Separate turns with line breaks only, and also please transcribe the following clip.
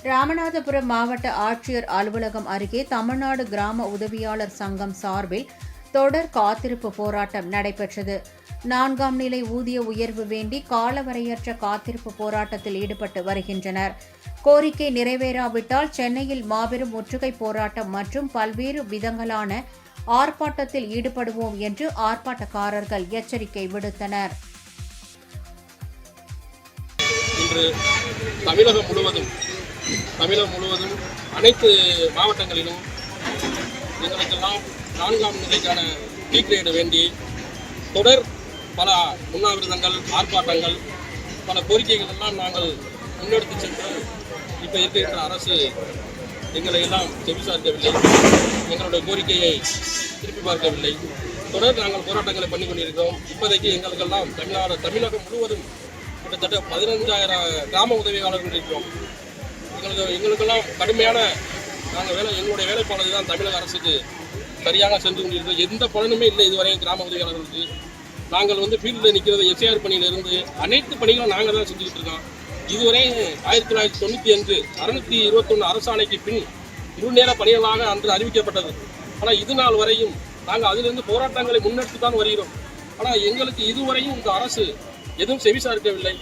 ராமநாதபுரம் மாவட்ட ஆட்சியர் அலுவலகம் அருகே தமிழ்நாடு கிராம உதவியாளர் சங்கம் சார்பில் தொடர் காத்திருப்பு போராட்டம் நடைபெற்றது. 4ஆம் நிலை ஊதிய உயர்வு வேண்டி காலவரையற்ற காத்திருப்பு போராட்டத்தில் ஈடுபட்டு வருகின்றனர். கோரிக்கை நிறைவேறாவிட்டால் சென்னையில் மாபெரும் முற்றுகை போராட்டம் மற்றும் பல்வேறு விதங்களான ஆர்ப்பாட்டத்தில் ஈடுபடுவோம் என்று ஆர்ப்பாட்டக்காரர்கள் எச்சரிக்கை விடுத்தனர்.
இன்று தமிழகம் முழுவதும் அனைத்து மாவட்டங்களிலும் எங்களுக்கெல்லாம் 4ஆம் நிலைக்கான டீ கிரேடு வேண்டி தொடர் பல உண்ணாவிரதங்கள், ஆர்ப்பாட்டங்கள், பல கோரிக்கைகள் எல்லாம் நாங்கள் முன்னெடுத்து சென்று இப்போ இருக்கின்ற அரசு எங்களை எல்லாம் செவிசார்க்கவில்லை, எங்களுடைய கோரிக்கையை திருப்பி பார்க்கவில்லை. தொடர் நாங்கள் போராட்டங்களை பண்ணி கொண்டிருக்கிறோம். இப்போதைக்கு எங்களுக்கெல்லாம் தமிழகம் முழுவதும் கிட்டத்தட்ட 15,000 கிராம உதவியாளர்கள் இருக்கிறோம். எங்களுக்கெல்லாம் கடுமையான எங்களுடைய வேலைப்பாடு தான் தமிழக அரசுக்கு சரியாக சென்று கொண்டிருக்கிறோம். எந்த பலனுமே இல்லை இதுவரையும் கிராம உதவியாளர்களுக்கு. நாங்கள் ஃபீல்டில் நிற்கிறது எஸ்ஐஆர் பணியிலிருந்து அனைத்து பணிகளும் நாங்கள் தான் செஞ்சுக்கிட்டு இருக்கோம். இதுவரை 1995 621 அரசாணைக்கு பின் முழுநேர பணிகளாக அன்று அறிவிக்கப்பட்டது. ஆனால் இது நாள் வரையும் நாங்கள் அதிலிருந்து போராட்டங்களை முன்னெடுத்து தான் வருகிறோம். ஆனால் எங்களுக்கு இதுவரையும் இந்த அரசு எதுவும் செவிசார்க்கவில்லை.